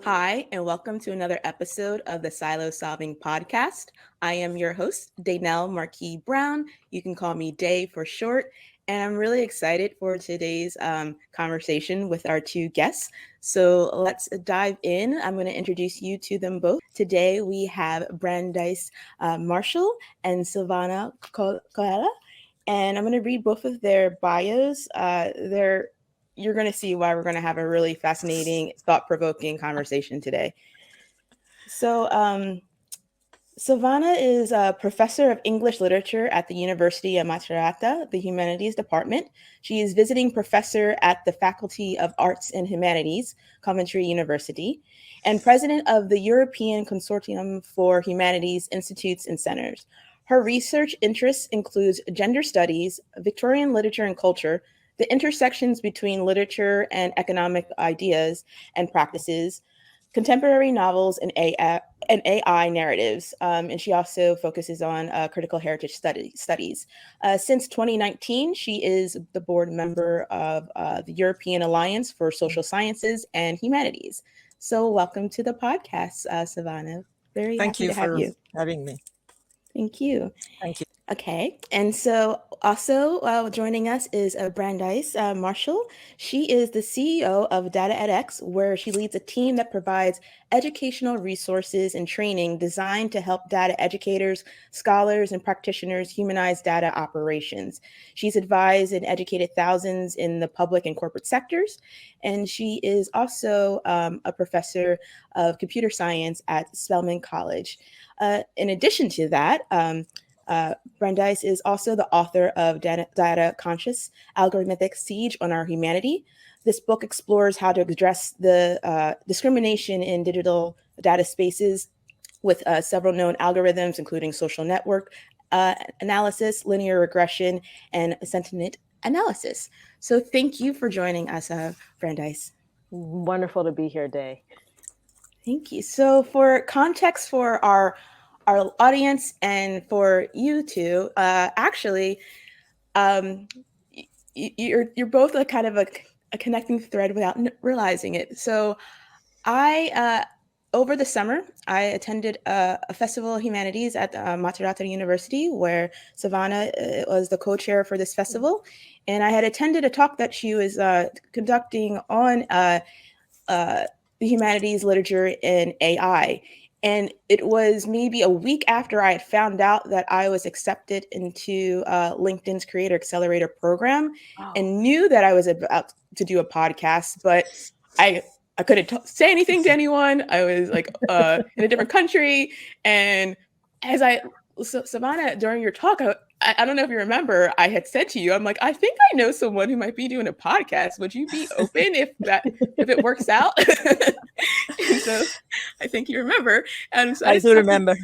Hi, and welcome to another episode of the Silo Solving Podcast. I am your host, Danelle Marqui Brown. You can call me Day for short. And I'm really excited for today's conversation with our two guests. So let's dive in. I'm going to introduce you to them both. Today we have Brandeis Marshall and Silvana Colella. And I'm going to read both of their bios. You're going to see why we're going to have a really fascinating, thought-provoking conversation today. So, Silvana is a professor of English literature at the University of Macerata, the Humanities Department. She is visiting professor at the Faculty of Arts and Humanities, Coventry University, and president of the European Consortium for Humanities Institutes and Centers. Her research interests includes gender studies, Victorian literature and culture, the intersections between literature and economic ideas and practices, contemporary novels, and AI narratives. And she also focuses on critical heritage studies. Since 2019, she is the board member of the European Alliance for Social Sciences and Humanities. So welcome to the podcast, Silvana. Very happy to have you. Thank you for having me. Thank you. Thank you. Okay, and so also joining us is Brandeis Marshall. She is the CEO of Data edX, where she leads a team that provides educational resources and training designed to help data educators, scholars, and practitioners humanize data operations. She's advised and educated thousands in the public and corporate sectors, and she is also a professor of computer science at Spelman College. In addition to that, Brandeis is also the author of Data Conscious, Algorithmic Siege on Our Humanity. This book explores how to address the discrimination in digital data spaces with several known algorithms, including social network analysis, linear regression, and sentiment analysis. So thank you for joining us, Brandeis. Wonderful to be here, Day. Thank you. So for context for our audience and for you two, you're both a kind of a connecting thread without realizing it. So over the summer, I attended a festival of humanities at Macerata University, where Silvana was the co-chair for this festival. And I had attended a talk that she was conducting on the humanities, literature, and AI. And it was maybe a week after I had found out that I was accepted into LinkedIn's Creator Accelerator program and knew that I was about to do a podcast, but I couldn't say anything to anyone. I was like in a different country. And Silvana, during your talk, I don't know if you remember, I had said to you, I'm like, I think I know someone who might be doing a podcast. Would you be open if it works out? And so I think you remember. And so I do remember.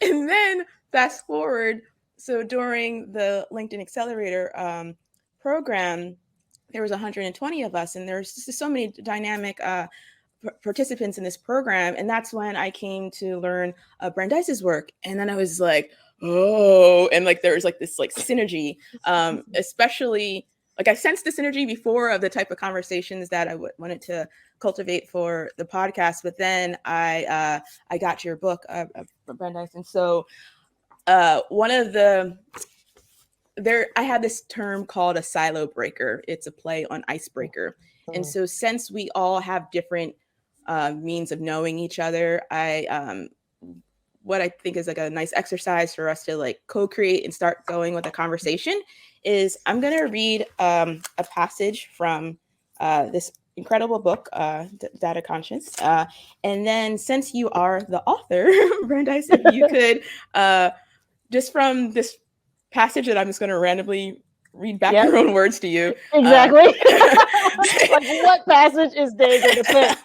And then fast forward. So during the LinkedIn Accelerator program, there was 120 of us, and there's just so many dynamic participants in this program. And that's when I came to learn Brandeis's work. And then I was like, oh, and like there was like this like synergy, especially like I sensed the synergy before of the type of conversations that I wanted to cultivate for the podcast. But then I got your book, Brandeis, and so I have this term called a silo breaker. It's a play on icebreaker. And so since we all have different means of knowing each other, what I think is like a nice exercise for us to like co-create and start going with a conversation is I'm going to read a passage from this incredible book, Data Conscious. And then since you are the author, Brandeis, if you could, just from this passage that I'm just going to randomly read back your own words to you. Exactly. Like what passage is Day going to pick?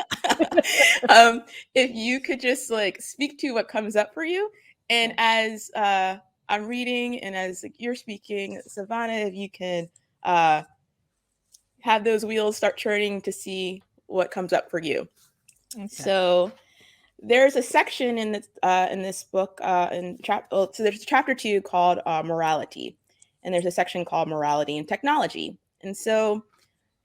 If you could just like speak to what comes up for you. And as I'm reading and as like, you're speaking, Silvana, if you can have those wheels start turning to see what comes up for you. Okay. So there's a section in this book so there's chapter 2 called morality, and there's a section called morality and technology. And so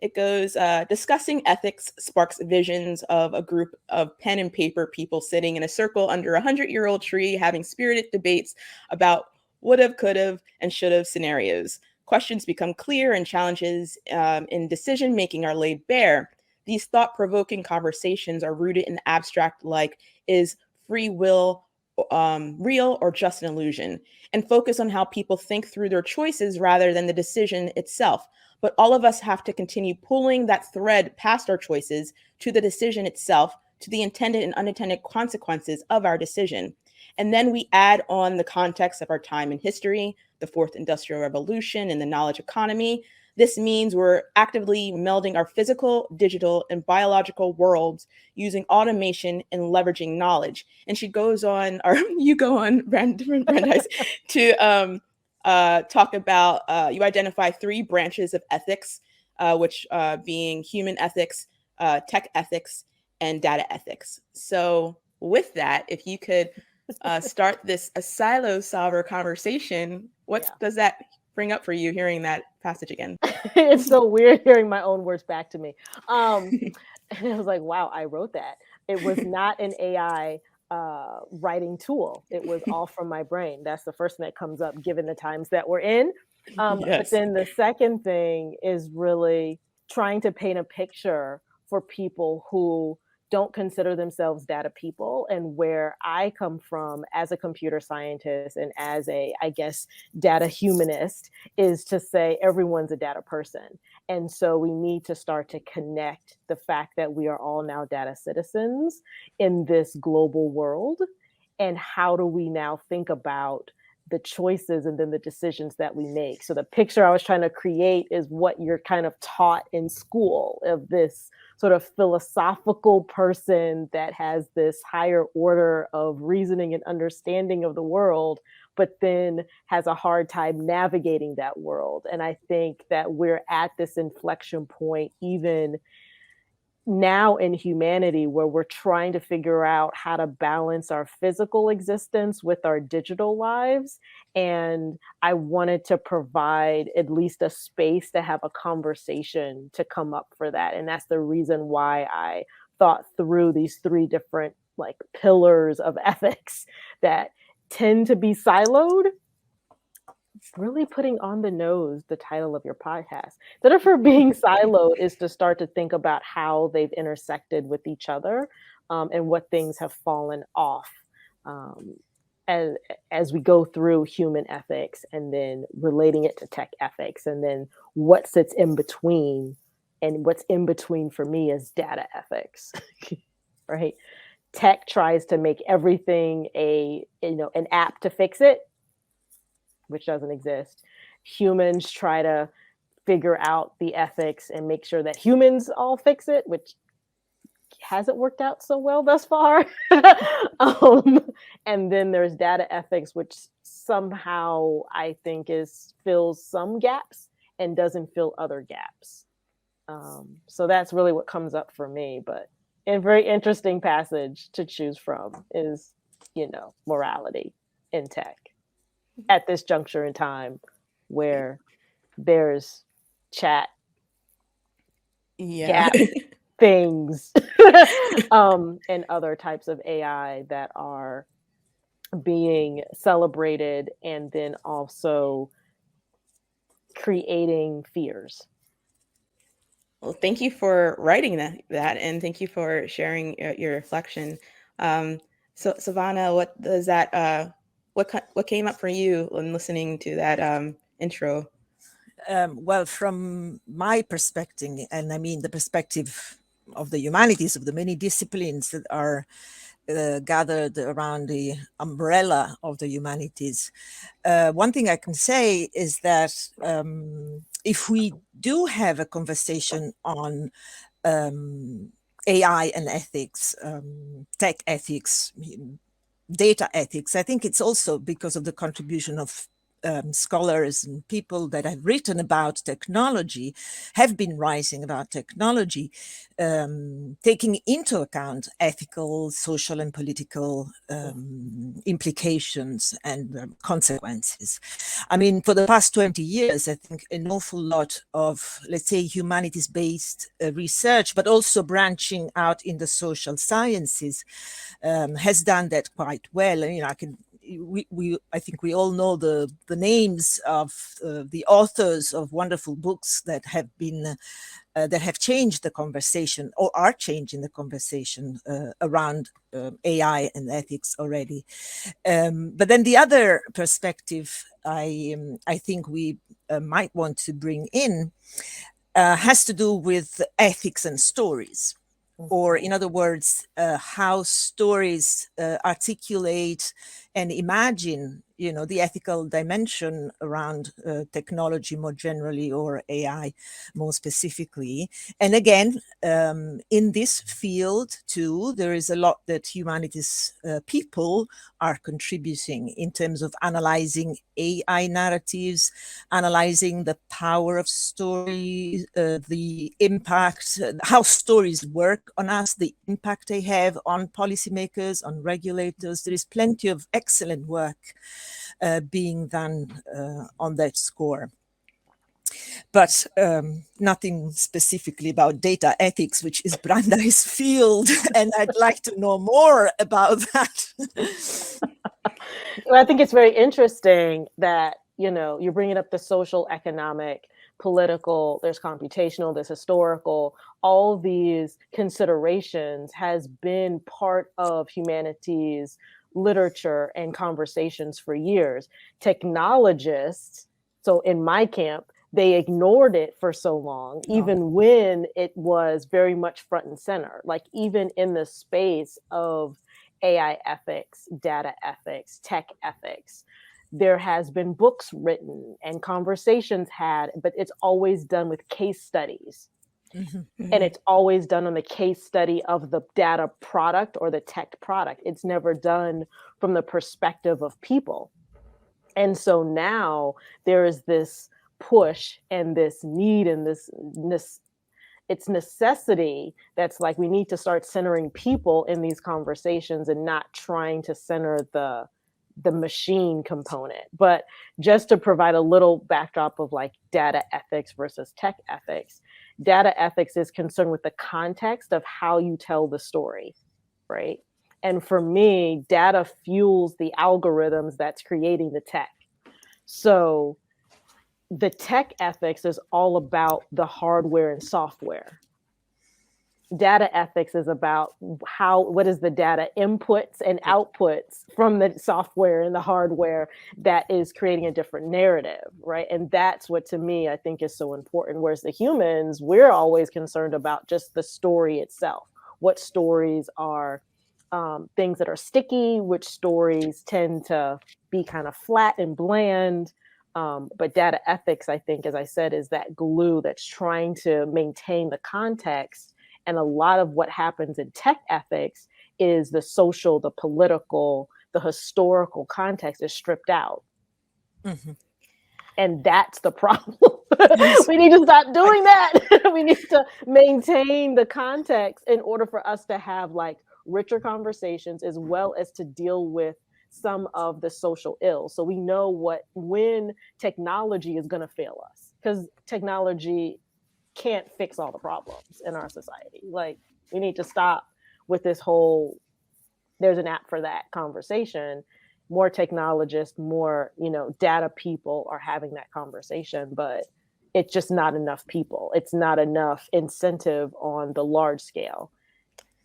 It goes, discussing ethics sparks visions of a group of pen and paper people sitting in a circle under a 100-year-old tree having spirited debates about would have, could have, and should have scenarios. Questions become clear and challenges in decision making are laid bare. These thought provoking conversations are rooted in the abstract, like, is free will real or just an illusion? And focus on how people think through their choices rather than the decision itself. But all of us have to continue pulling that thread past our choices to the decision itself, to the intended and unintended consequences of our decision. And then we add on the context of our time in history, the fourth industrial revolution, and the knowledge economy. This means we're actively melding our physical, digital, and biological worlds using automation and leveraging knowledge. And she goes on, or you go on, Brandeis, to talk about, you identify three branches of ethics, which being human ethics, tech ethics, and data ethics. So with that, if you could start this a silo solver conversation, what does that bring up for you hearing that passage again? It's so weird hearing my own words back to me. And I was like, wow, I wrote that. It was not an AI writing tool. It was all from my brain. That's the first thing that comes up given the times that we're in. But Yes. then the second thing is really trying to paint a picture for people who don't consider themselves data people, and where I come from as a computer scientist and as a, I guess, data humanist, is to say everyone's a data person. And so we need to start to connect the fact that we are all now data citizens in this global world. And how do we now think about the choices and then the decisions that we make? So the picture I was trying to create is what you're kind of taught in school, of this sort of philosophical person that has this higher order of reasoning and understanding of the world, but then has a hard time navigating that world. And I think that we're at this inflection point, even now in humanity, where we're trying to figure out how to balance our physical existence with our digital lives. And I wanted to provide at least a space to have a conversation to come up for that. And that's the reason why I thought through these three different like pillars of ethics that tend to be siloed. Really putting on the nose the title of your podcast. Instead of for being siloed, is to start to think about how they've intersected with each other, and what things have fallen off, as we go through human ethics, and then relating it to tech ethics, and then what sits in between. And what's in between for me is data ethics, right? Tech tries to make everything an app to fix it, which doesn't exist. Humans try to figure out the ethics and make sure that humans all fix it, which hasn't worked out so well thus far. And then there's data ethics, which somehow I think fills some gaps and doesn't fill other gaps. So that's really what comes up for me. But a very interesting passage to choose from is, morality in tech at this juncture in time, where there's chat, gap things, and other types of AI that are being celebrated, and then also creating fears. Well, thank you for writing that, and thank you for sharing your reflection. So, Silvana, what does that? What came up for you when listening to that intro? Well, from my perspective, and I mean the perspective of the humanities, of the many disciplines that are gathered around the umbrella of the humanities, one thing I can say is that if we do have a conversation on AI and ethics, tech ethics, data ethics, I think it's also because of the contribution of scholars and people that have written about technology have been writing about technology, taking into account ethical, social, and political implications and consequences. I mean, for the past 20 years, I think an awful lot of, let's say, humanities-based research, but also branching out in the social sciences, has done that quite well. And, I think we all know the names of the authors of wonderful books that have been that have changed the conversation or are changing the conversation around AI and ethics already. But then the other perspective I think we might want to bring in has to do with ethics and stories. Or in other words, how stories articulate and imagine, the ethical dimension around technology more generally, or AI more specifically. And again, in this field too, there is a lot that humanities people are contributing in terms of analyzing AI narratives, analyzing the power of story, the impact, how stories work on us, the impact they have on policymakers, on regulators. There is plenty of excellent work being done on that score. But nothing specifically about data ethics, which is Brandeis' field, and I'd like to know more about that. Well, I think it's very interesting that, you're bringing up the social, economic, political, there's computational, there's historical, all these considerations has been part of humanities literature and conversations for years. Technologists, so in my camp, they ignored it for so long, even when it was very much front and center. Like even in the space of AI ethics, data ethics, tech ethics, there has been books written and conversations had, but it's always done with case studies. Mm-hmm. And it's always done on the case study of the data product or the tech product. It's never done from the perspective of people. And so now there is this push and this need and this it's necessity that's like, we need to start centering people in these conversations and not trying to center the machine component. But just to provide a little backdrop of like data ethics versus tech ethics, data ethics is concerned with the context of how you tell the story, right? And for me, data fuels the algorithms that's creating the tech. So the tech ethics is all about the hardware and software. Data ethics is about what is the data inputs and outputs from the software and the hardware that is creating a different narrative, right? And that's what, to me, I think is so important. Whereas the humans, we're always concerned about just the story itself. What stories are things that are sticky, which stories tend to be kind of flat and bland. But data ethics, I think, as I said, is that glue that's trying to maintain the context. And a lot of what happens in tech ethics is the social, the political, the historical context is stripped out. Mm-hmm. And that's the problem. We need to stop doing that. We need to maintain the context in order for us to have like richer conversations, as well as to deal with some of the social ills. So we know when technology is going to fail us, because technology can't fix all the problems in our society. Like, we need to stop with this whole, there's an app for that conversation. More technologists, more, data people are having that conversation, but it's just not enough people. It's not enough incentive on the large scale.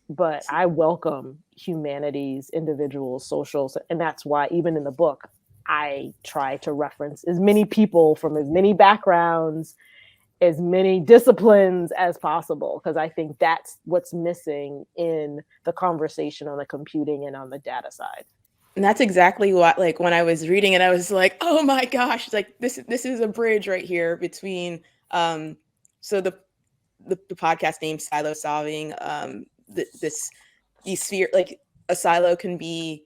But I welcome humanities, individuals, socials. And that's why even in the book, I try to reference as many people from as many backgrounds, as many disciplines as possible, because I think that's what's missing in the conversation on the computing and on the data side. And that's exactly what, like, when I was reading it, I was like, oh my gosh, like this is a bridge right here between so the podcast name Silo Solving, these sphere, like a silo can be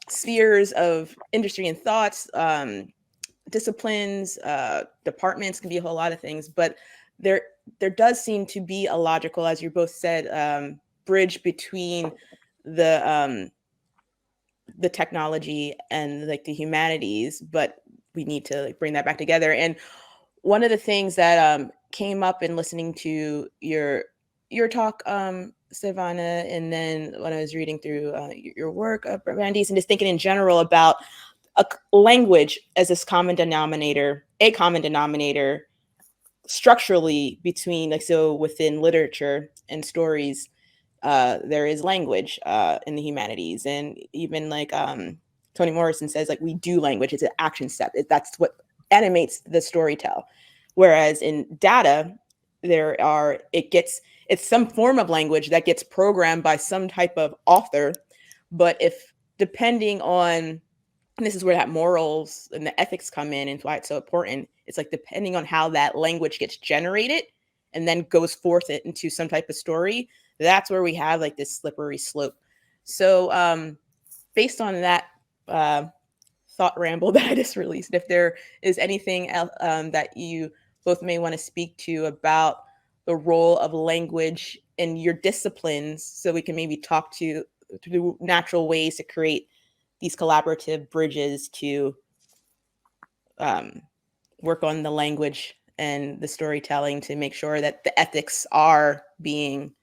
spheres of industry and thoughts, disciplines, departments, can be a whole lot of things, but there does seem to be a logical, as you both said, bridge between the technology and like the humanities, but we need to like bring that back together. And one of the things that came up in listening to your talk, Silvana, and then when I was reading through your work, Brandeis, and just thinking in general about a language as this common denominator, structurally between, like, so within literature and stories, there is language in the humanities, and even like Toni Morrison says, like, we do language. It's an action step. That's what animates the storytell. Whereas in data, it's some form of language that gets programmed by some type of author. But if depending on, and this is where that morals and the ethics come in and why it's so important, it's like depending on how that language gets generated and then goes forth into some type of story, that's where we have like this slippery slope. So based on that thought ramble that I just released, if there is anything else that you both may want to speak to about the role of language in your disciplines, so we can maybe talk to natural ways to create these collaborative bridges to work on the language and the storytelling to make sure that the ethics are being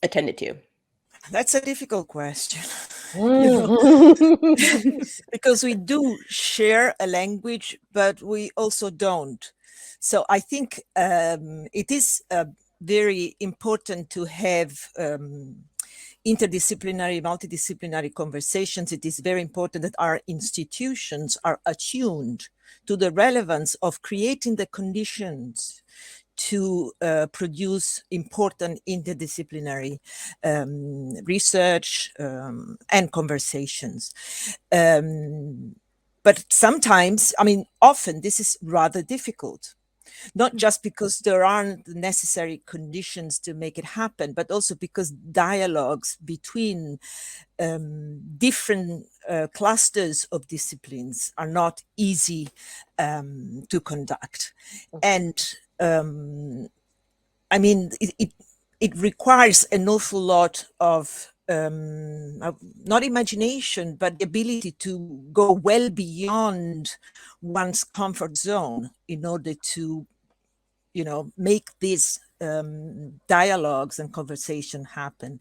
attended to. That's a difficult question. Mm. Because we do share a language, but we also don't. So I think it is very important to have interdisciplinary, multidisciplinary conversations. It is very important that our institutions are attuned to the relevance of creating the conditions to produce important interdisciplinary research and conversations. But sometimes, I mean, often this is rather difficult, not just because there aren't the necessary conditions to make it happen, but also because dialogues between different clusters of disciplines are not easy to conduct. And I mean, it requires an awful lot of not imagination, but the ability to go well beyond one's comfort zone in order to, you know, make these dialogues and conversation happen.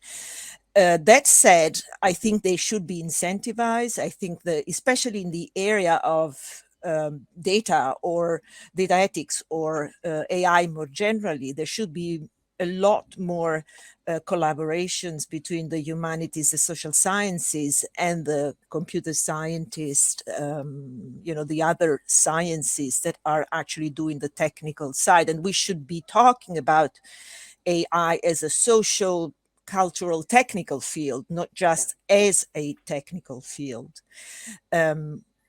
That said, I think they should be incentivized. I think that especially in the area of data or data ethics or AI more generally, there should be a lot more collaborations between the humanities, the social sciences, and the computer scientists, you know, the other sciences that are actually doing the technical side. And we should be talking about AI as a social, cultural, technical field, not just as a technical field.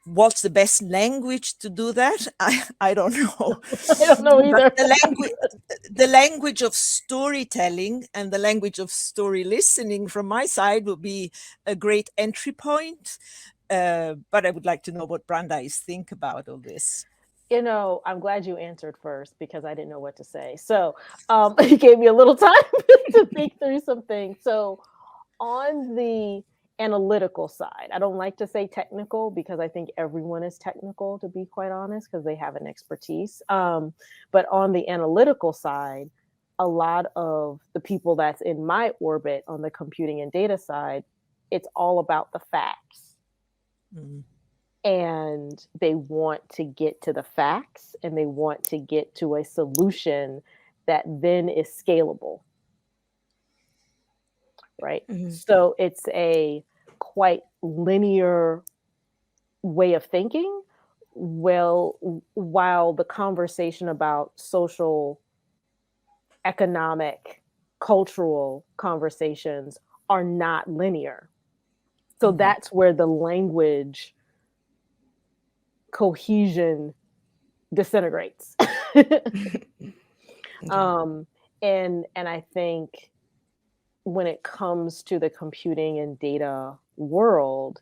What's the best language to do that? I don't know. I don't know either. The language of storytelling and the language of story listening from my side would be a great entry point. But I would like to know what Brandeis think about all this. You know, I'm glad you answered first because I didn't know what to say. So you gave me a little time to think through some things. So on the analytical side, I don't like to say technical because I think everyone is technical, to be quite honest, because they have an expertise. But on the analytical side, a lot of the people that's in my orbit on the computing and data side, it's all about the facts. Mm. And they want to get to the facts and they want to get to a solution that then is scalable. Right? Mm-hmm. So it's a quite linear way of thinking. Well, while the conversation about social, economic, cultural conversations are not linear. So mm-hmm. That's where the language cohesion disintegrates. Mm-hmm. And I think when it comes to the computing and data world,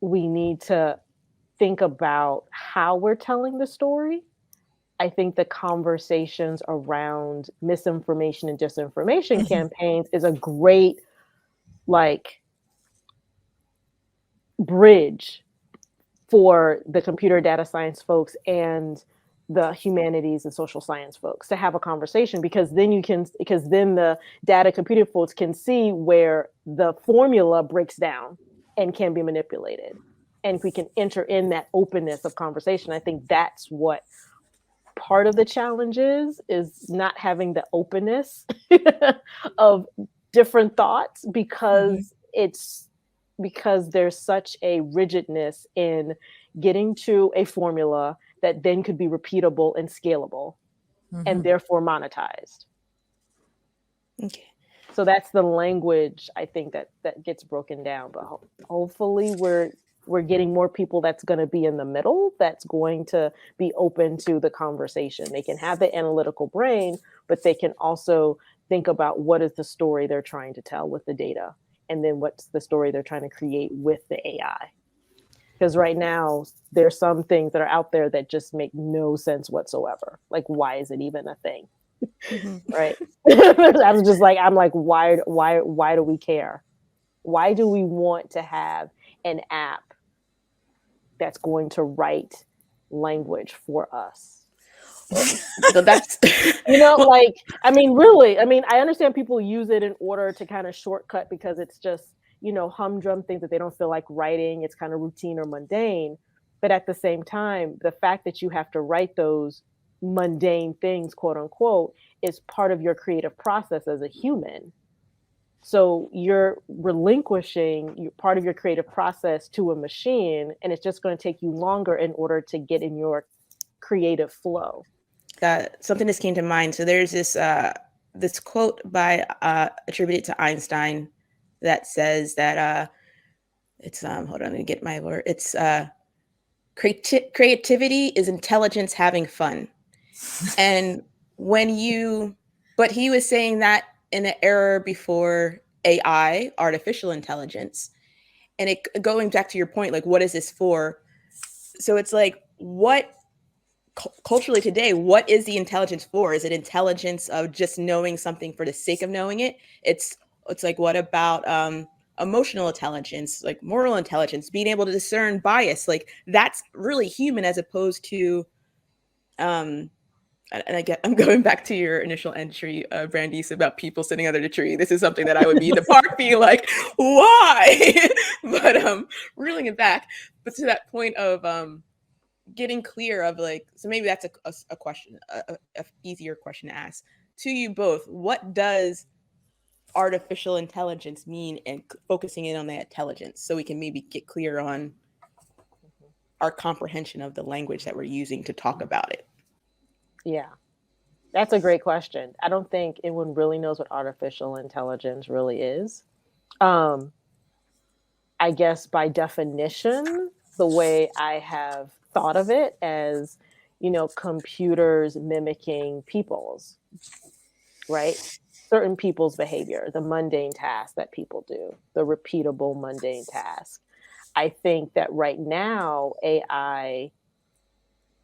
we need to think about how we're telling the story. I think the conversations around misinformation and disinformation campaigns is a great like bridge for the computer data science folks and the humanities and social science folks to have a conversation, because then the data computing folks can see where the formula breaks down and can be manipulated. And if we can enter in that openness of conversation, I think that's what part of the challenge is not having the openness of different thoughts, because because there's such a rigidness in getting to a formula that then could be repeatable and scalable and therefore monetized. Okay. So that's the language, I think, that gets broken down. But hopefully we're getting more people that's going to be in the middle, that's going to be open to the conversation. They can have the analytical brain, but they can also think about what is the story they're trying to tell with the data, and then what's the story they're trying to create with the AI. Because right now, there's some things that are out there that just make no sense whatsoever. Like, why is it even a thing? Right? I'm like, why do we care? Why do we want to have an app that's going to write language for us? So that's like, really, I understand people use it in order to kind of shortcut, because it's just, humdrum things that they don't feel like writing. It's kind of routine or mundane. But at the same time, the fact that you have to write those mundane things, quote unquote, is part of your creative process as a human. So you're relinquishing part of your creative process to a machine, and it's just going to take you longer in order to get in your creative flow. Something just came to mind. So there's this quote by attributed to Einstein that says that it's hold on, let me get my word. It's creativity is intelligence having fun. And but he was saying that in an era before AI, artificial intelligence. And going back to your point, like, what is this for? So it's like, what culturally today, what is the intelligence for? Is it intelligence of just knowing something for the sake of knowing it? It's like, what about emotional intelligence, like moral intelligence, being able to discern bias? Like, that's really human, as opposed to and I'm going back to your initial entry, Brandeis, about people sitting under the tree. This is something that I would be in the park being like, why? But reeling it back, but to that point of getting clear of, like, so maybe that's a question, a easier question to ask to you both. What does artificial intelligence mean, and focusing in on that intelligence, so we can maybe get clear on our comprehension of the language that we're using to talk about it? Yeah, that's a great question. I don't think anyone really knows what artificial intelligence really is. I guess by definition, the way I have thought of it as, computers mimicking people's, right? Certain people's behavior, the mundane tasks that people do, the repeatable mundane task. I think that right now, AI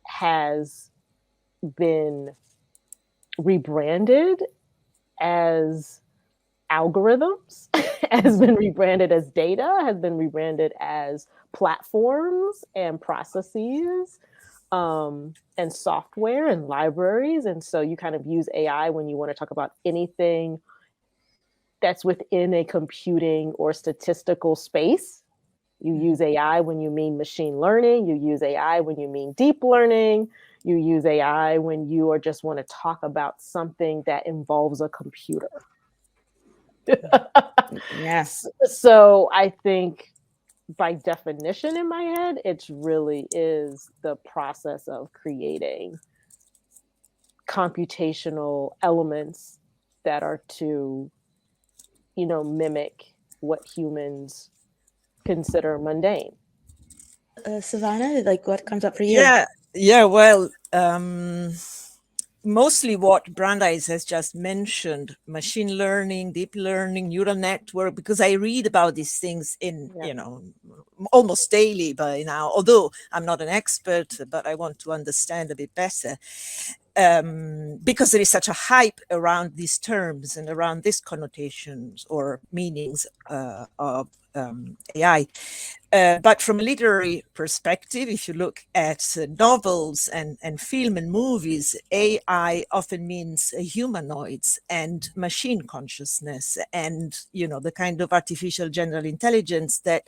has been rebranded as algorithms, has been rebranded as data, has been rebranded as platforms and processes, and software and libraries. And so you kind of use AI when you want to talk about anything that's within a computing or statistical space. You use AI when you mean machine learning. You use AI when you mean deep learning. You use AI when you or just want to talk about something that involves a computer. Yes. So I think by definition in my head, it really is the process of creating computational elements that are to, mimic what humans consider mundane. Silvana, like, what comes up for you? Yeah. Well, mostly what Brandeis has just mentioned, machine learning, deep learning, neural network, because I read about these things in, almost daily by now, although I'm not an expert, but I want to understand a bit better. Because there is such a hype around these terms and around these connotations or meanings of AI. But from a literary perspective, if you look at novels and film and movies, AI often means humanoids and machine consciousness and, the kind of artificial general intelligence that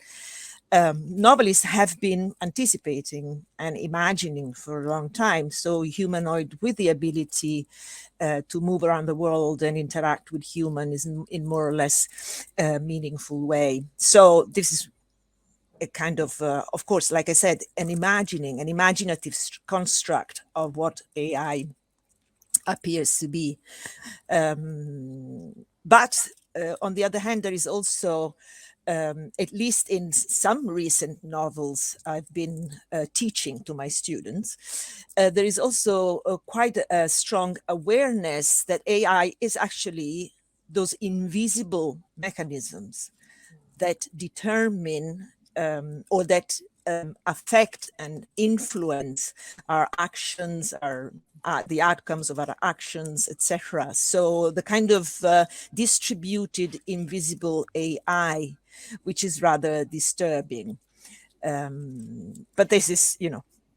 novelists have been anticipating and imagining for a long time. So humanoid with the ability to move around the world and interact with humans in more or less meaningful way. So this is a kind of course, like I said, an imaginative construct of what AI appears to be. But on the other hand, there is also, at least in some recent novels I've been teaching to my students, there is also quite a strong awareness that AI is actually those invisible mechanisms that determine or that affect and influence our actions, the outcomes of our actions, etc. So the kind of distributed invisible AI, which is rather disturbing. But this is,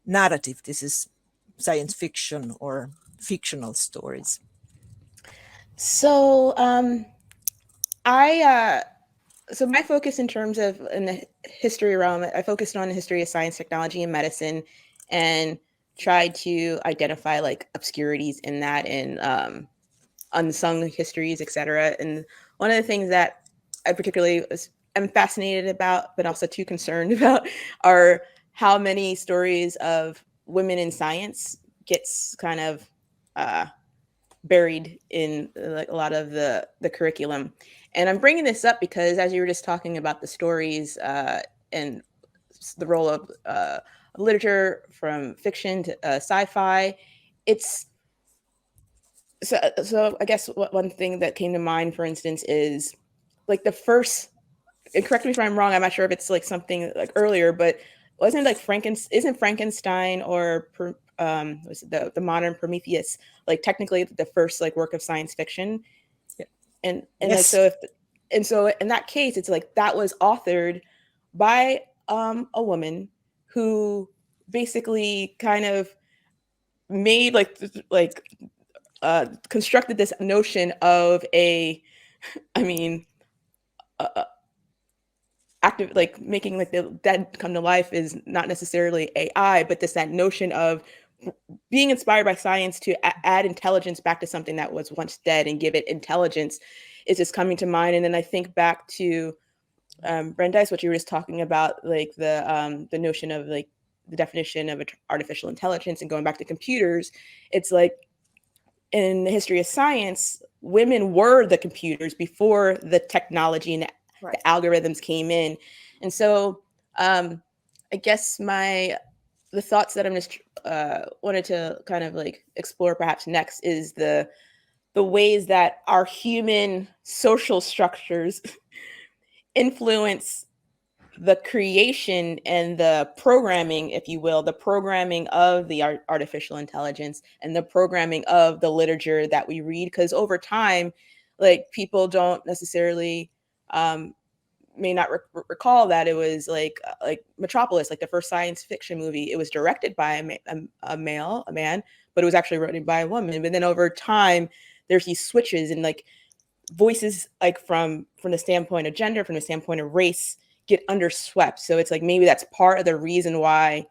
narrative. This is science fiction or fictional stories. So so my focus in terms of in the history realm, I focused on the history of science, technology, and medicine, and tried to identify like obscurities in that and unsung histories, etc. And one of the things that I particularly am fascinated about, but also too concerned about, are how many stories of women in science gets kind of buried in like a lot of the curriculum. And I'm bringing this up because as you were just talking about the stories and the role of literature from fiction to sci-fi, it's so I guess one thing that came to mind, for instance, is like the first, and correct me if I'm wrong, I'm not sure if it's like something like earlier, but wasn't like isn't Frankenstein or was it the modern Prometheus like technically the first like work of science fiction? And Yes. like so in that case, it's like that was authored by a woman who basically kind of made constructed this notion of a, I mean, active, like making like the dead come to life is not necessarily AI, but that notion of being inspired by science to add intelligence back to something that was once dead and give it intelligence is just coming to mind. And then I think back to Brandeis, what you were just talking about, like the notion of like the definition of artificial intelligence and going back to computers. It's like in the history of science, women were the computers before the technology and the algorithms came in. And so I guess the thoughts that I'm just wanted to kind of like explore perhaps next is the ways that our human social structures influence the creation and the programming, if you will, the programming of the artificial intelligence and the programming of the literature that we read. Because over time, like people don't necessarily may not recall that it was like Metropolis, like the first science fiction movie. It was directed by a man, but it was actually written by a woman. But then over time, there's these switches and like voices, like from the standpoint of gender, from the standpoint of race, get underswept. So it's like maybe that's part of the reason why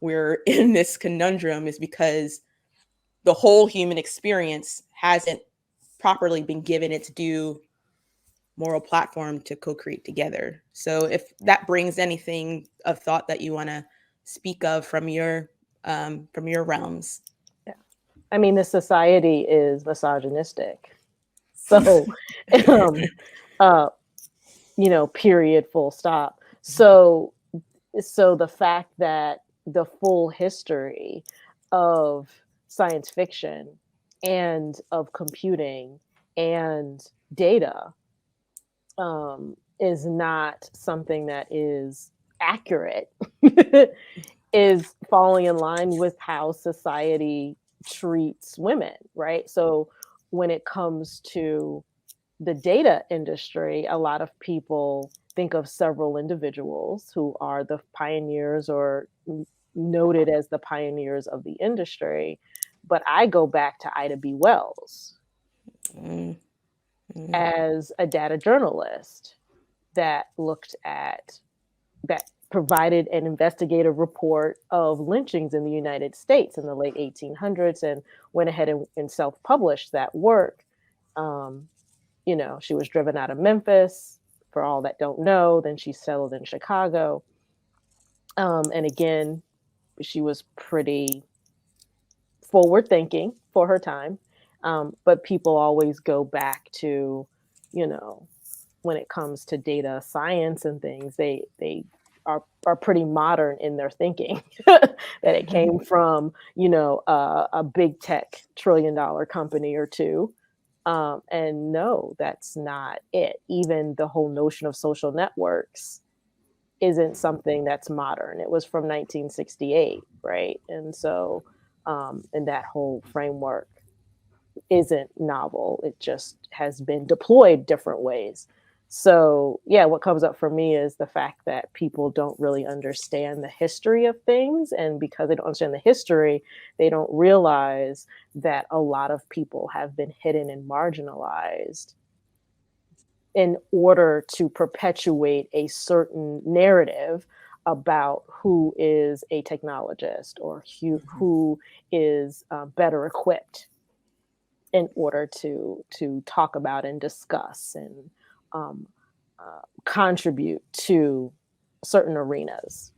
we're in this conundrum, is because the whole human experience hasn't properly been given its due moral platform to co-create together. So if that brings anything of thought that you want to speak of from your realms. Yeah. I mean, the society is misogynistic. So, period, full stop. So the fact that the full history of science fiction and of computing and data is not something that is accurate, is falling in line with how society treats women, right? So when it comes to the data industry, a lot of people think of several individuals who are the pioneers or noted as the pioneers of the industry. But I go back to Ida B. Wells as a data journalist that looked at, that provided an investigative report of lynchings in the United States in the late 1800s and went ahead and self-published that work. You know, she was driven out of Memphis, for all that don't know. Then she settled in Chicago. And again, she was pretty forward thinking for her time. But people always go back to, you know, when it comes to data science and things, they are pretty modern in their thinking. That it came from, you know, a big tech $1 trillion company or two. And no, that's not it. Even the whole notion of social networks isn't something that's modern. It was from 1968, right? And so, and that whole framework isn't novel. It just has been deployed different ways. So, yeah, what comes up for me is the fact that people don't really understand the history of things. And because they don't understand the history, they don't realize that a lot of people have been hidden and marginalized in order to perpetuate a certain narrative about who is a technologist or who is better equipped in order to talk about and discuss and contribute to certain arenas,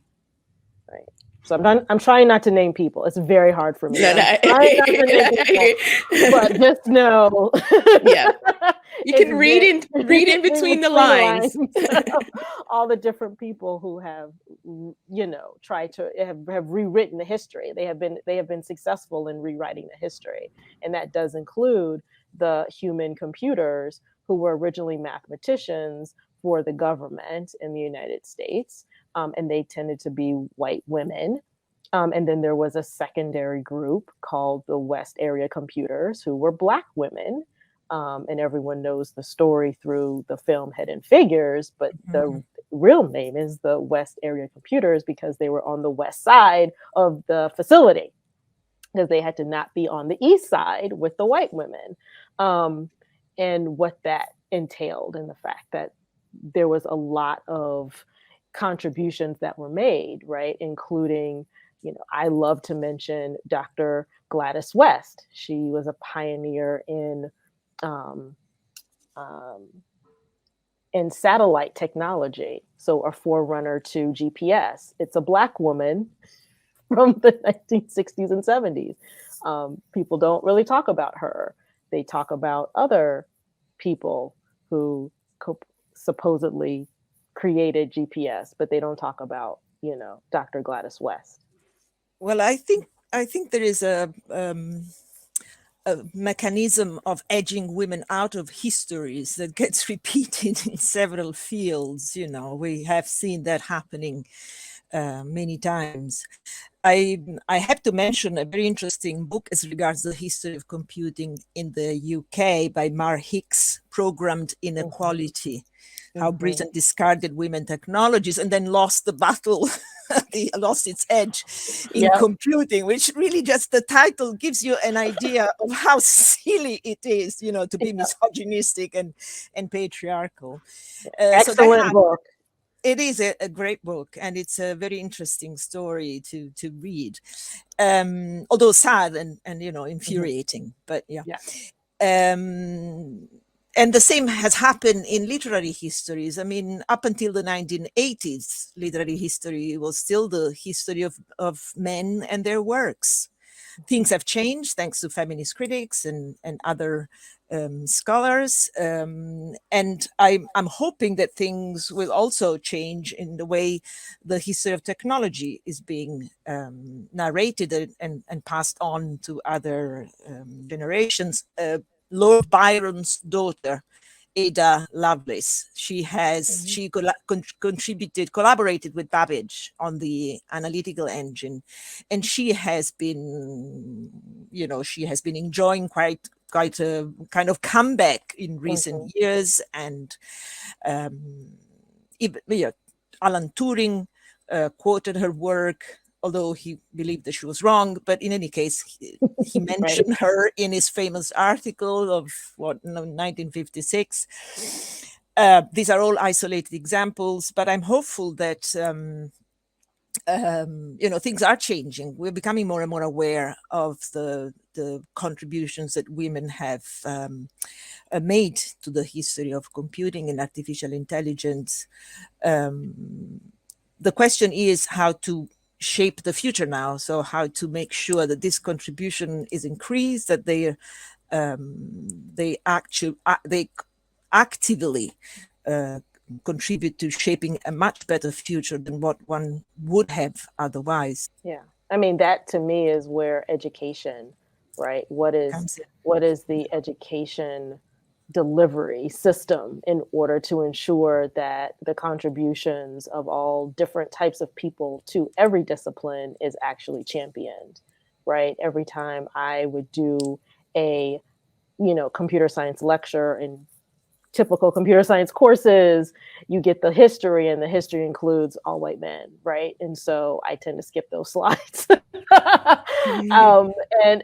right? So I'm trying not to name people. It's very hard for me. No, no, I'm trying not to name people, but just know, yeah, you can read in between the lines. All the different people who have, you know, tried to have rewritten the history. They have been successful in rewriting the history, and that does include the human computers who were originally mathematicians for the government in the United States, and they tended to be white women. And then there was a secondary group called the West Area Computers, who were Black women. And everyone knows the story through the film Hidden Figures, but the real name is the West Area Computers because they were on the west side of the facility, because they had to not be on the east side with the white women. And what that entailed, and the fact that there was a lot of contributions that were made, right? Including, you know, I love to mention Dr. Gladys West. She was a pioneer in satellite technology, so a forerunner to GPS. It's a Black woman from the 1960s and 70s. People don't really talk about her. They talk about other people who supposedly created GPS, but they don't talk about, you know, Dr. Gladys West. Well, I think there is a mechanism of edging women out of histories that gets repeated in several fields. You know, we have seen that happening many times. I have to mention a very interesting book as regards the history of computing in the UK by Mar Hicks, Programmed Inequality, how Britain discarded women technologies and then lost the battle, lost its edge in computing, which really just the title gives you an idea of how silly it is, you know, to be misogynistic and patriarchal. Excellent book. It is a great book, and it's a very interesting story to read, although sad and you know, infuriating. But and the same has happened in literary histories. I mean, up until the 1980s, literary history was still the history of men and their works. things have changed thanks to feminist critics and other scholars. And I'm hoping that things will also change in the way the history of technology is being narrated and passed on to other generations. Lord Byron's daughter, Ada Lovelace. She collaborated with Babbage on the analytical engine, and she has been, enjoying quite a kind of comeback in recent years. And even, Alan Turing quoted her work, although he believed that she was wrong. But in any case, he mentioned her in his famous article of 1956. These are all isolated examples, but I'm hopeful that things are changing. We're becoming more and more aware of the contributions that women have made to the history of computing and artificial intelligence. The question is how to shape the future now. So how to make sure that this contribution is increased, that they actively contribute to shaping a much better future than what one would have otherwise. Yeah, I mean, that to me is where education, right? What is the education delivery system in order to ensure that the contributions of all different types of people to every discipline is actually championed, right? Every time I would do a, computer science lecture and typical computer science courses, you get the history, and the history includes all white men, right? And so I tend to skip those slides.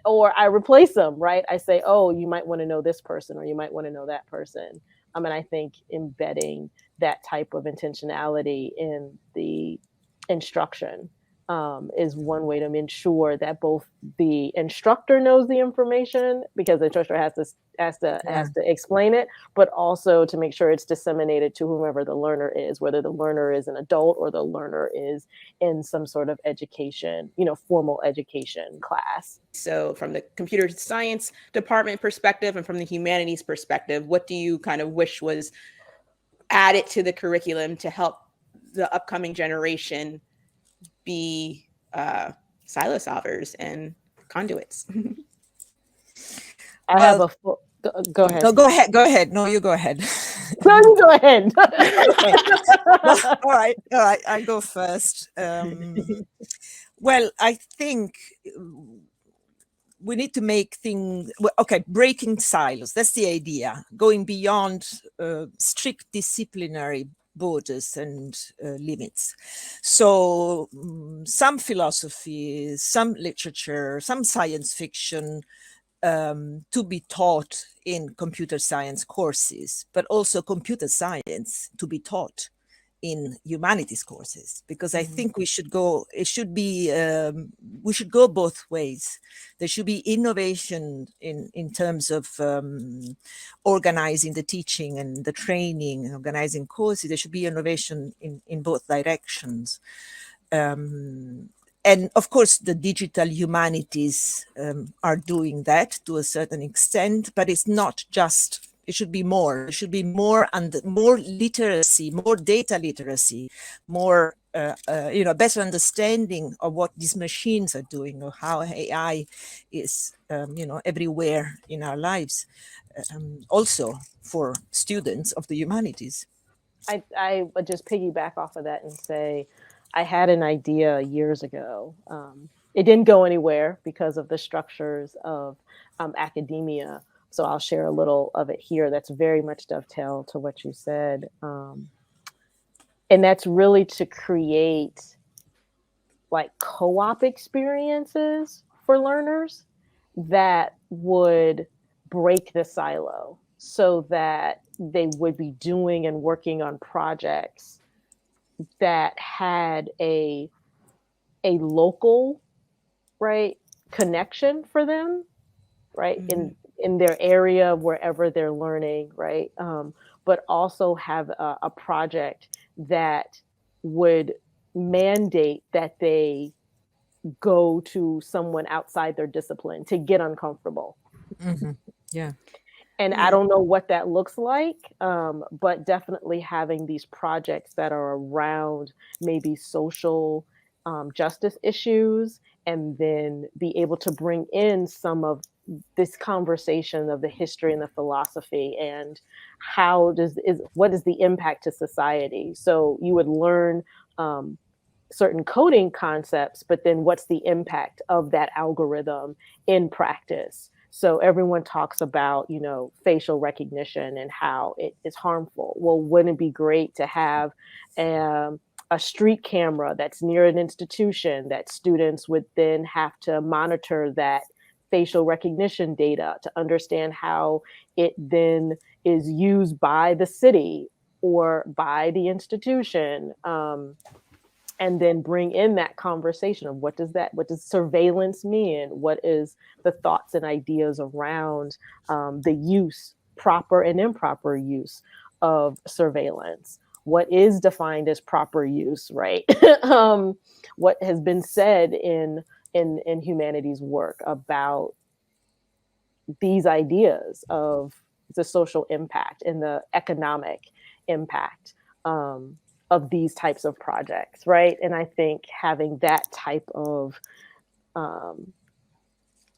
Or I replace them, right? I say, oh, you might want to know this person, or you might want to know that person. And I think embedding that type of intentionality in the instruction is one way to ensure that both the instructor knows the information, because the instructor has to explain it, but also to make sure it's disseminated to whomever the learner is, whether the learner is an adult or the learner is in some sort of education, formal education class. So from the computer science department perspective and from the humanities perspective, what do you kind of wish was added to the curriculum to help the upcoming generation be silo solvers and conduits? I have a full, go ahead. No, go ahead. No, you go ahead. No, you go ahead. Well, all right. I go first. Well, I think we need to make things, breaking silos. That's the idea. Going beyond strict disciplinary borders and limits. So some philosophy, some literature, some science fiction to be taught in computer science courses, but also computer science to be taught in humanities courses, because I think we should go both ways. There should be innovation in terms of organizing the teaching and the training, organizing courses. There should be innovation in both directions. And of course, the digital humanities are doing that to a certain extent, but it's not just. It should be more. It should be more and more literacy, more data literacy, more better understanding of what these machines are doing, or how AI is everywhere in our lives. Also for students of the humanities. I would just piggyback off of that and say, I had an idea years ago. It didn't go anywhere because of the structures of academia. So I'll share a little of it here. That's very much dovetail to what you said. And that's really to create like co-op experiences for learners that would break the silo, so that they would be doing and working on projects that had a local, right, connection for them, right, in their area, wherever they're learning, right, but also have a project that would mandate that they go to someone outside their discipline to get uncomfortable. Mm-hmm. Yeah. And I don't know what that looks like, but definitely having these projects that are around maybe social justice issues, and then be able to bring in some of this conversation of the history and the philosophy, and what is the impact to society. So you would learn certain coding concepts, but then what's the impact of that algorithm in practice? So everyone talks about, facial recognition and how it is harmful. Well, wouldn't it be great to have a street camera that's near an institution that students would then have to monitor that facial recognition data to understand how it then is used by the city or by the institution? And then bring in that conversation of what does surveillance mean? What is the thoughts and ideas around the use, proper and improper use of surveillance? What is defined as proper use, right? What has been said in humanities work about these ideas of the social impact and the economic impact of these types of projects, right? And I think having that type of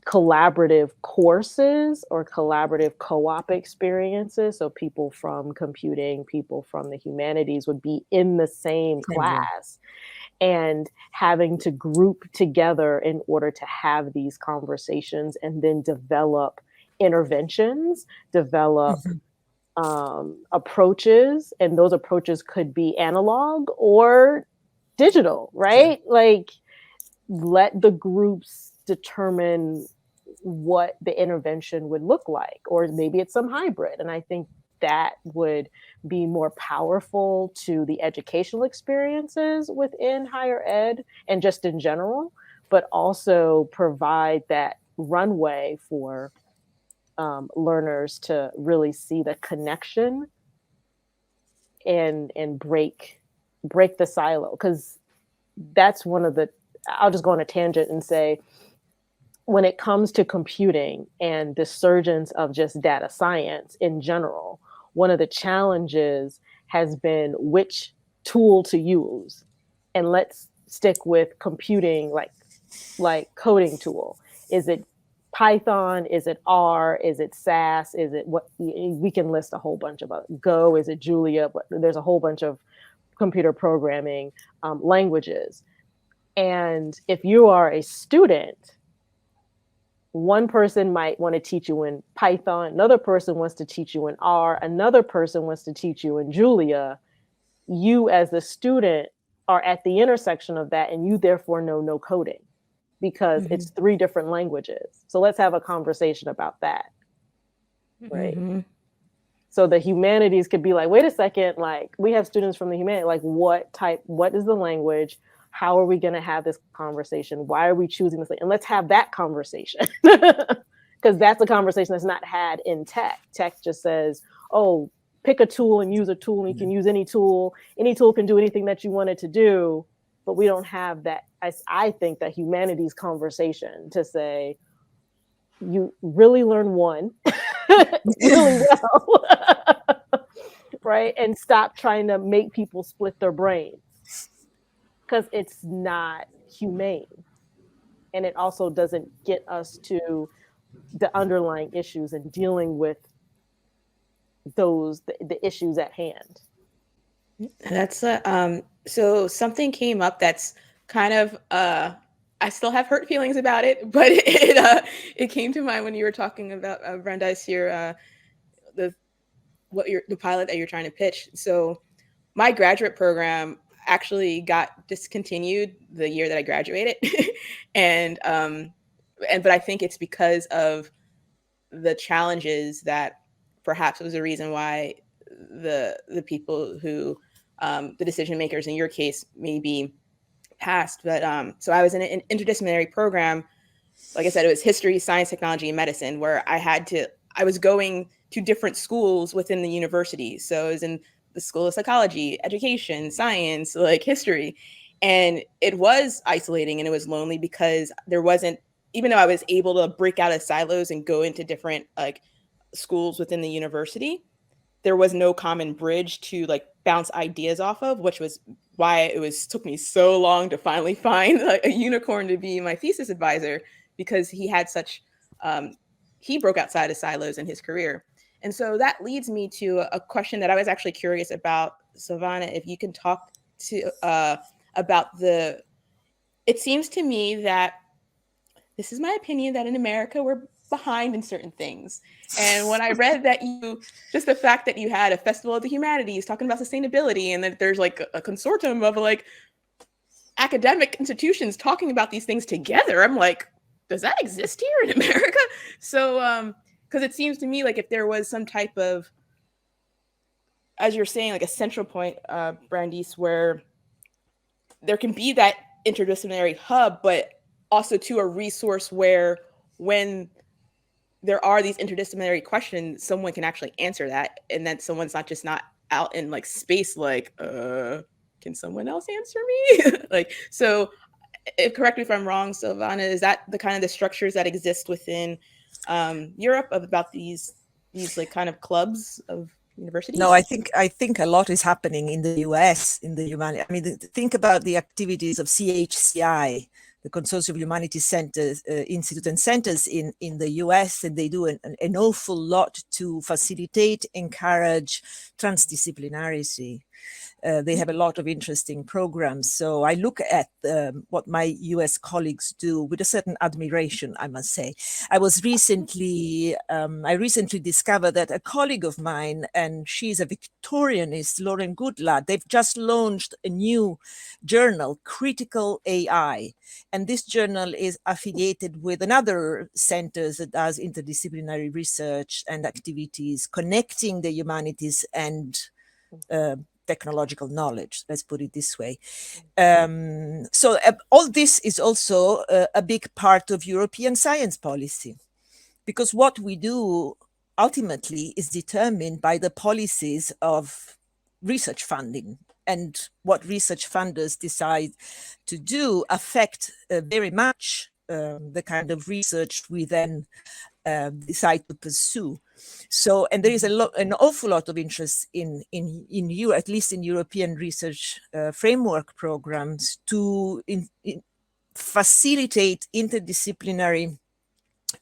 collaborative courses or collaborative co-op experiences, so people from computing, people from the humanities would be in the same class, and having to group together in order to have these conversations and then develop interventions, develop approaches, and those approaches could be analog or digital, right? Like, let the groups determine what the intervention would look like, or maybe it's some hybrid. And I think that would be more powerful to the educational experiences within higher ed and just in general, but also provide that runway for learners to really see the connection and break the silo. Because that's one of the, I'll just go on a tangent and say, when it comes to computing and the surgence of just data science in general, one of the challenges has been which tool to use. And let's stick with computing, like coding tool. Is it Python? Is it R? Is it SAS? Is it what? We can list a whole bunch of Go. Is it Julia? But there's a whole bunch of computer programming languages. And if you are a student, one person might want to teach you in Python, another person wants to teach you in R, another person wants to teach you in Julia. You as a student are at the intersection of that, and you therefore know no coding, because it's 3 different languages. So let's have a conversation about that, right? So the humanities could be like, wait a second, like, we have students from the humanities, like, what is the language? How are we going to have this conversation? Why are we choosing this? And let's have that conversation, because that's a conversation that's not had in tech. Tech just says, oh, pick a tool and use a tool, and you can use any tool. Any tool can do anything that you want it to do. But we don't have that. I think that humanities conversation to say, you really learn one really well, right? And stop trying to make people split their brains, because it's not humane. And it also doesn't get us to the underlying issues and dealing with the issues at hand. That's so something came up that's kind of I still have hurt feelings about it, but it came to mind when you were talking about Brandeis here, the pilot that you're trying to pitch. So my graduate program actually got discontinued the year that I graduated, but I think it's because of the challenges that perhaps was a reason why the people who the decision makers in your case maybe passed. But so I was in an interdisciplinary program. Like I said, it was history, science, technology, and medicine, where I was going to different schools within the university. So I was in the School of Psychology, Education, Science, like history. And it was isolating and it was lonely because there wasn't, even though I was able to break out of silos and go into different like schools within the university, there was no common bridge to like bounce ideas off of, which was why took me so long to finally find like, a unicorn to be my thesis advisor, because he had such he broke outside of silos in his career. And so that leads me to a question that I was actually curious about, Silvana, if you can talk to about it seems to me that, this is my opinion, that in America we're behind in certain things. And when I read that just the fact that you had a Festival of the Humanities talking about sustainability, and that there's like a consortium of like academic institutions talking about these things together, I'm like, does that exist here in America? So, because it seems to me like if there was some type of, as you're saying, like a central point, Brandeis, where there can be that interdisciplinary hub, but also to a resource where when there are these interdisciplinary questions, someone can actually answer that, and that someone's not out in like space like, can someone else answer me? Like, so correct me if I'm wrong, Silvana, is that the kind of the structures that exist within Europe about these like kind of clubs of universities? No, I think a lot is happening in the US in the humanity. I mean, think about the activities of CHCI, the Consortium of Humanities Centers, Institute and Centers in the US, and they do an awful lot to facilitate, encourage transdisciplinarity. They have a lot of interesting programs. So I look at what my US colleagues do with a certain admiration, I must say. I recently discovered that a colleague of mine, and she's a Victorianist, Lauren Goodlad, they've just launched a new journal, Critical AI. And this journal is affiliated with another center that does interdisciplinary research and activities connecting the humanities and technological knowledge, let's put it this way. So all this is also a big part of European science policy, because what we do ultimately is determined by the policies of research funding, and what research funders decide to do affect very much the kind of research we then decide to pursue. So, and there is an awful lot of interest in you, at least in European research framework programs, to facilitate interdisciplinary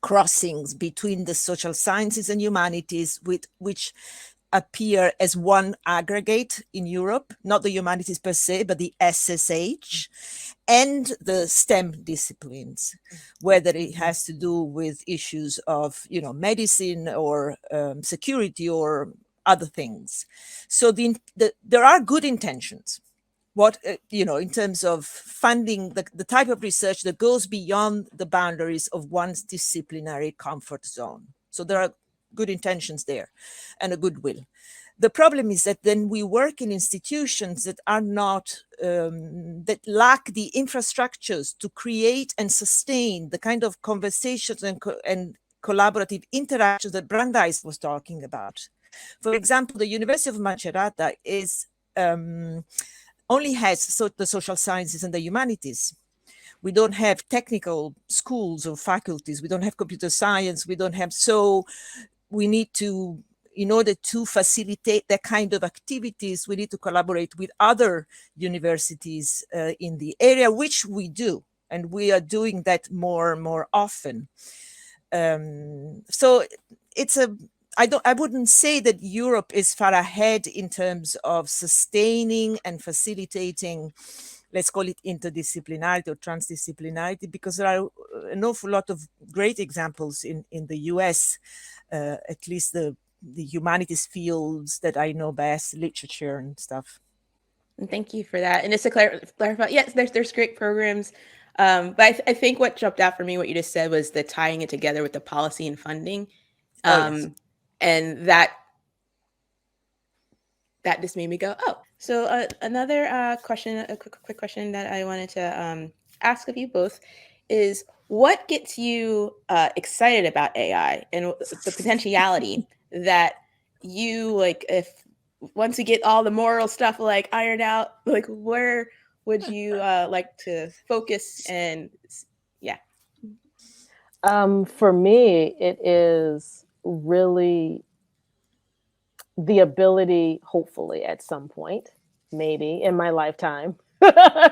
crossings between the social sciences and humanities, which appear as one aggregate in Europe, not the humanities per se, but the SSH and the STEM disciplines, whether it has to do with issues of, medicine or security or other things. So there are good intentions. In terms of funding the type of research that goes beyond the boundaries of one's disciplinary comfort zone. So there are good intentions there and a goodwill. The problem is that then we work in institutions that are not, that lack the infrastructures to create and sustain the kind of conversations and collaborative interactions that Brandeis was talking about. For example, the University of Macerata only has the social sciences and the humanities. We don't have technical schools or faculties. We don't have computer science. We don't have, so we need to, in order to facilitate that kind of activities, we need to collaborate with other universities in the area, which we do. And we are doing that more and more often. So I wouldn't say that Europe is far ahead in terms of sustaining and facilitating, let's call it interdisciplinarity or transdisciplinarity, because there are an awful lot of great examples in the US, at least the humanities fields that I know best, literature and stuff. And thank you for that. And just to clarify, yes, there's great programs. But I think what jumped out for me, what you just said, was the tying it together with the policy and funding. Yes. And that just made me go, oh. So another question, a quick question that I wanted to ask of you both is, what gets you excited about AI and the potentiality that you, like, if once you get all the moral stuff like ironed out, like where would you like to focus and yeah? For me, it is really the ability, hopefully at some point, maybe in my lifetime,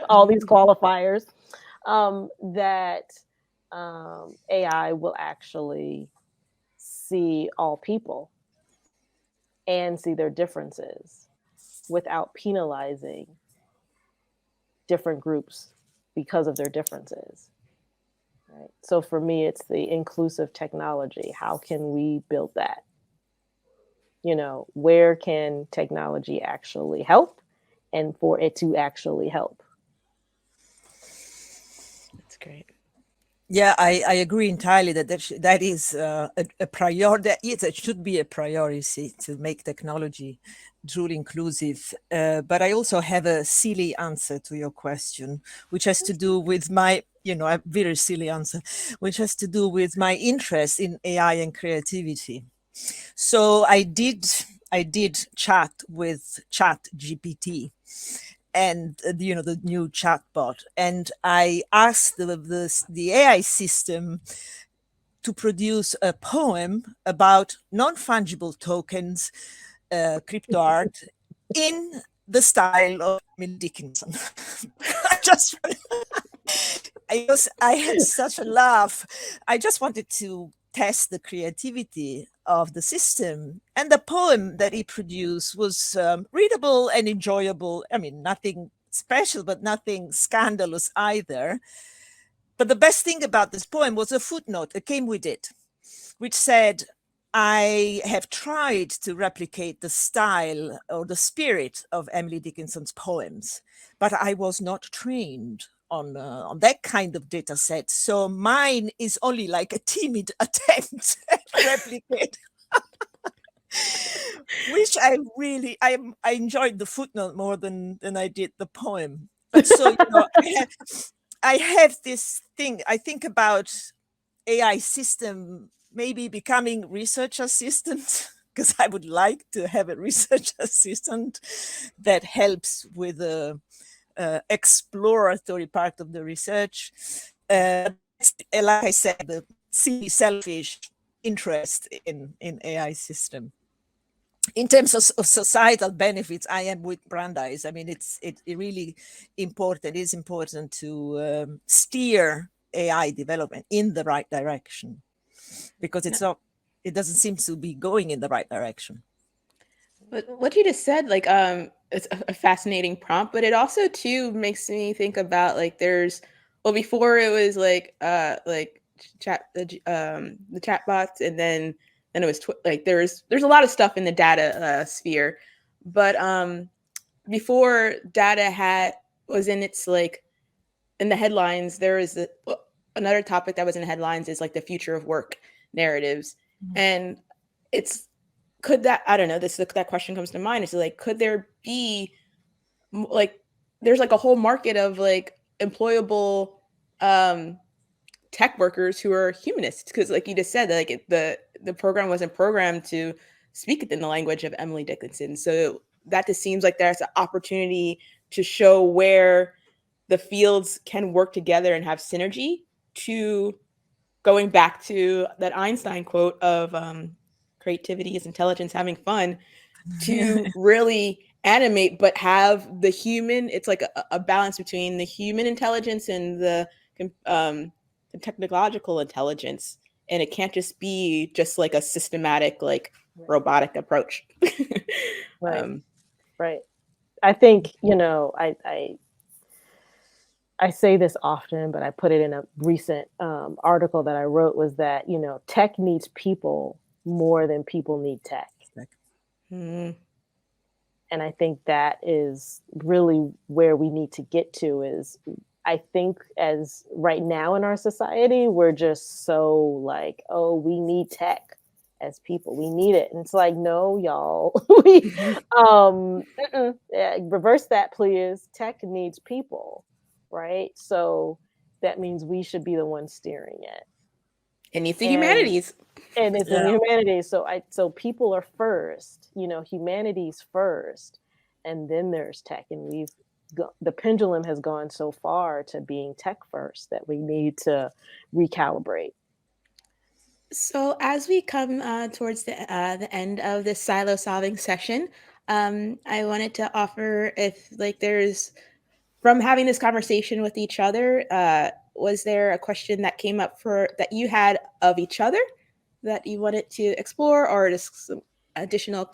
all these qualifiers, that AI will actually see all people and see their differences without penalizing different groups because of their differences. Right? So for me, it's the inclusive technology. How can we build that? You know, where can technology actually help and for it to actually help? That's great. Yeah, I agree entirely that that is a priority. It should be a priority to make technology truly inclusive. But I also have a silly answer to your question, which has to do with my, a very silly answer, which has to do with my interest in AI and creativity. So I did chat with Chat GPT and the new chatbot, and I asked the AI system to produce a poem about non-fungible tokens, crypto art, in the style of Emily Dickinson. I just I had such a laugh. I just wanted to test the creativity of the system, and the poem that he produced was readable and enjoyable. I mean, nothing special, but nothing scandalous either. But the best thing about this poem was a footnote that came with it, which said, I have tried to replicate the style or the spirit of Emily Dickinson's poems, but I was not trained on that kind of data set. So mine is only like a timid attempt at replicate, which I enjoyed the footnote more than I did the poem. But so, I have this thing, I think about AI system maybe becoming research assistant, because I would like to have a research assistant that helps with the exploratory part of the research. Like I said, the silly, selfish interest in AI system. In terms of societal benefits, I am with Brandeis. I mean, it's really important. It is important to steer AI development in the right direction, because it doesn't seem to be going in the right direction. But what you just said, like, it's a fascinating prompt, but it also too makes me think about like well, before it was like the chat bots, and then it was like there's a lot of stuff in the data sphere, but before data was in its like in the headlines, there is another topic that was in the headlines is like the future of work narratives, and it's could that I don't know that question comes to mind is like could there be like there's like a whole market of like employable tech workers who are humanists, because like you just said, like the program wasn't programmed to speak in the language of Emily Dickinson, so that just seems like there's an opportunity to show where the fields can work together and have synergy, to going back to that Einstein quote of creativity is intelligence having fun, to really animate but have the human, it's like a balance between the human intelligence and the technological intelligence, and it can't just be just like a systematic like robotic approach. Right. Right. I think, I say this often, but I put it in a recent article that I wrote, was that, tech needs people more than people need tech. Mm. And I think that is really where we need to get to. Is I think as right now in our society, we're just so like, oh, we need tech as people. We need it. And it's like, no, y'all. Reverse that, please. Tech needs people, right? So that means we should be the ones steering it. It needs the humanities. And it's in humanities. So people are first, humanities first, and then there's tech. And we've the pendulum has gone so far to being tech first that we need to recalibrate. So as we come towards the end of this silo solving session, I wanted to offer, if like there's, from having this conversation with each other, was there a question that came up for that you had of each other that you wanted to explore, or just some additional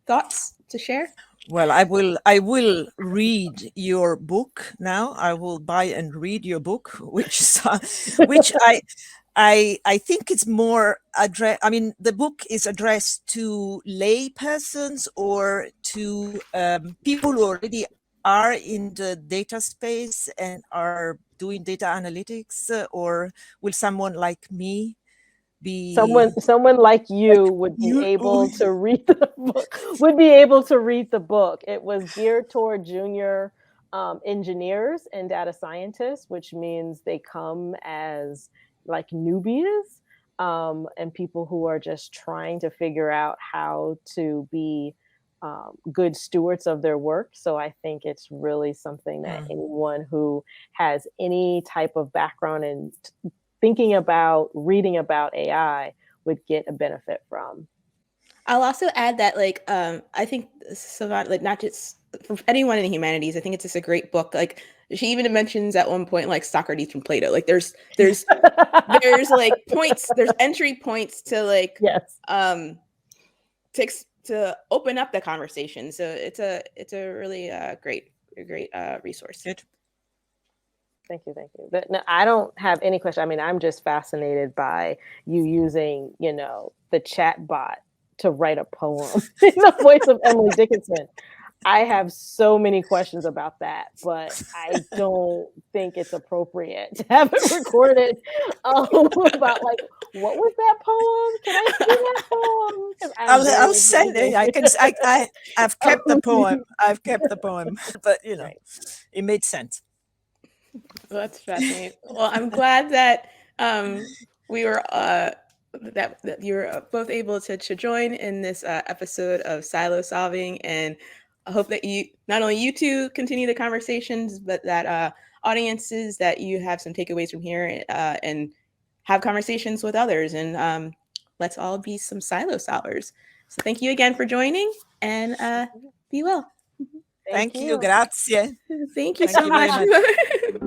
thoughts to share? Well, I will read your book now. I will buy and read your book, which I think it's more address. I mean, the book is addressed to lay persons or to people who already are in the data space and are doing data analytics, or will someone like me be Someone like you would be you? able to read the book. Would be able to read the book. It was geared toward junior engineers and data scientists, which means they come as like newbies, and people who are just trying to figure out how to be good stewards of their work. So I think it's really something that anyone who has any type of background in thinking about, reading about AI would get a benefit from. I'll also add that, like, I think Silvana, like, not just for anyone in the humanities, I think it's just a great book. Like, she even mentions at one point, like, Socrates from Plato. Like, there's like points, there's entry points to like, yes, to open up the conversation. So it's a really great resource. Good. Thank you. But no, I don't have any question. I mean, I'm just fascinated by you using, the chat bot to write a poem in the voice of Emily Dickinson. I have so many questions about that, but I don't think it's appropriate to have it recorded about like, what was that poem? Can I see that poem? I'll send it. I've kept the poem. I've kept the poem, but Right. It made sense. Well, that's fascinating. Well, I'm glad that we were that you were both able to join in this episode of Silo Solving, and I hope that you, not only you two, continue the conversations, but that audiences, that you have some takeaways from here and have conversations with others, and let's all be some silo solvers. So thank you again for joining, and be well. Thank you. Grazie. Thank you Thank so you very much.